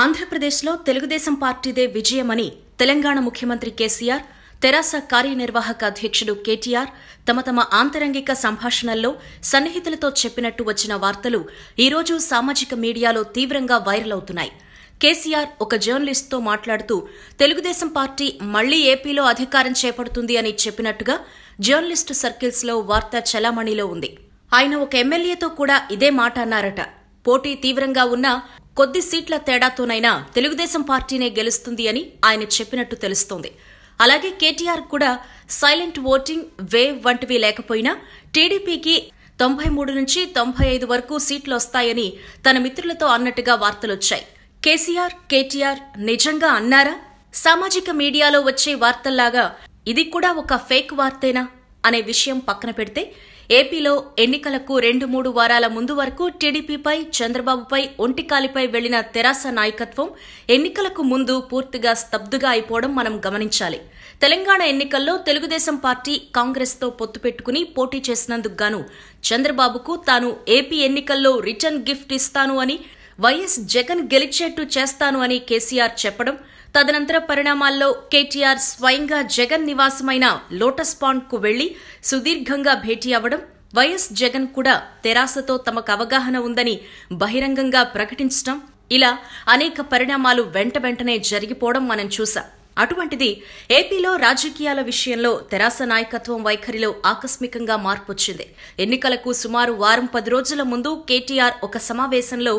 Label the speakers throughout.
Speaker 1: ఆంధ్రప్రదేశ్లో తెలుగుదేశం పార్టీదే విజయమని తెలంగాణ ముఖ్యమంత్రి కేసీఆర్, తెరాస కార్యనిర్వాహక అధ్యక్షుడు కేటీఆర్ తమ ఆంతరంగిక సంభాషణల్లో సన్నిహితులతో చెప్పినట్టు వచ్చిన వార్తలు ఈరోజు సామాజిక మీడియాలో తీవ్రంగా వైరల్ అవుతున్నాయి. కేసీఆర్ ఒక జర్నలిస్ట్తో మాట్లాడుతూ తెలుగుదేశం పార్టీ మళ్లీ ఏపీలో అధికారం చేపడుతుంది అని చెప్పినట్టుగా జర్నలిస్టు సర్కిల్స్లో వార్త చలామణిలో ఉంది. ఆయన ఒక ఎమ్మెల్యేతో కూడా ఇదే మాట అన్నారట. పోటీ తీవ్రంగా ఉన్నా కొద్ది సీట్ల తేడాతోనైనా తెలుగుదేశం పార్టీనే గెలుస్తుంది అని ఆయన చెప్పినట్టు తెలుస్తోంది. అలాగే కేటీఆర్ కూడా సైలెంట్ ఓటింగ్, వేవ్ వంటివి లేకపోయినా టీడీపీకి 93 నుంచి 95 వరకు సీట్లు వస్తాయని తన మిత్రులతో అన్నట్టుగా వార్తలొచ్చాయి. కేటీఆర్ నిజంగా అన్నారా? సామాజిక మీడియాలో వచ్చే వార్తల్లాగా ఇది కూడా ఒక ఫేక్ వార్తేనా అనే విషయం పక్కన పెడితే, ఏపీలో ఎన్నికలకు 2-3 వారాల ముందు వరకు టీడీపీపై, చంద్రబాబుపై ఒంటికాలిపై వెళ్లిన తెరాస నాయకత్వం ఎన్నికలకు ముందు పూర్తిగా స్తబ్దుగా అయిపోవడం మనం గమనించాలి. తెలంగాణ ఎన్నికల్లో తెలుగుదేశం పార్టీ కాంగ్రెస్తో పొత్తు పెట్టుకుని పోటీ చేసినందుకు గాను చంద్రబాబుకు తాను ఏపీ ఎన్నికల్లో రిటర్న్ గిఫ్ట్ ఇస్తాను అని, వైఎస్ జగన్ గెలిచేట్టు చేస్తాను అని కేసీఆర్ చెప్పడం, తదనంతర పరిణామాల్లో కేటీఆర్ స్వయంగా జగన్ నివాసమైన లోటస్ పాండ్ కు వెళ్లి సుదీర్ఘంగా భేటీ అవ్వడం, వైఎస్ జగన్ కూడా తెరాసతో తమకు అవగాహన ఉందని బహిరంగంగా ప్రకటించడం, ఇలా అనేక పరిణామాలు వెంటనే జరిగిపోవడం మనం చూసాం. అటువంటిది ఏపీలో రాజకీయాల విషయంలో తెరాస నాయకత్వం వైఖరిలో ఆకస్మికంగా మార్పొచ్చింది. ఎన్నికలకు సుమారు 10 రోజుల ముందు కేటీఆర్ ఒక సమావేశంలో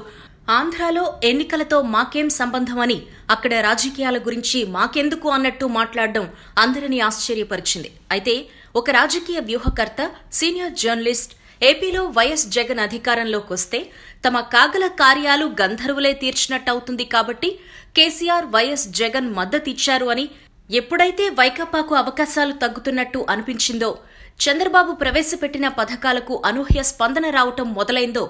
Speaker 1: ఆంధ్రాలో ఎన్నికలతో మాకేం సంబంధం అని, అక్కడ రాజకీయాల గురించి మాకెందుకు అన్నట్టు మాట్లాడడం అందరినీ ఆశ్చర్యపరిచింది. అయితే ఒక రాజకీయ వ్యూహకర్త, సీనియర్ జర్నలిస్ట్ ఏపీలో వైఎస్ జగన్ అధికారంలోకి వస్తే తమ కాగల కార్యాలు గంధర్వులే తీర్చినట్టవుతుంది కాబట్టి కేసీఆర్ వైఎస్ జగన్ మద్దతిచ్చారు అని, ఎప్పుడైతే వైకాపాకు అవకాశాలు తగ్గుతున్నట్టు అనిపించిందో, చంద్రబాబు ప్రవేశపెట్టిన పథకాలకు అనూహ్య స్పందన రావటం మొదలైందో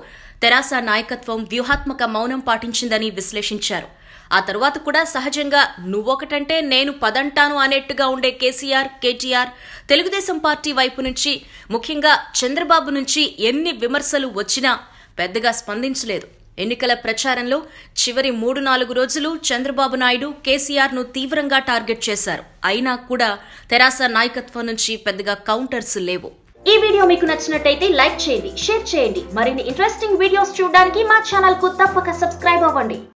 Speaker 1: తెరాస నాయకత్వం వ్యూహాత్మక మౌనం పాటించిందని విశ్లేషించారు. ఆ తరువాత కూడా సహజంగా నువ్వొకటంటే నేను 10 అంటాను అనేట్టుగా ఉండే కేటీఆర్ తెలుగుదేశం పార్టీ వైపు నుంచి, ముఖ్యంగా చంద్రబాబు నుంచి ఎన్ని విమర్శలు వచ్చినా పెద్దగా స్పందించలేదు. ఎన్నికల ప్రచారంలో చివరి 3-4 రోజులు చంద్రబాబు నాయుడు కేసీఆర్ ను తీవ్రంగా టార్గెట్ చేశారు. అయినా కూడా తెరాస నాయకత్వం నుంచి పెద్దగా కౌంటర్స్ లేవు.
Speaker 2: ఈ వీడియో మీకు నచ్చినట్టయితే లైక్ చేయండి, షేర్ చేయండి. మరిన్ని ఇంట్రెస్టింగ్ వీడియోస్ చూడడానికి మా ఛానల్ కు తప్పక సబ్స్క్రైబ్ అవ్వండి.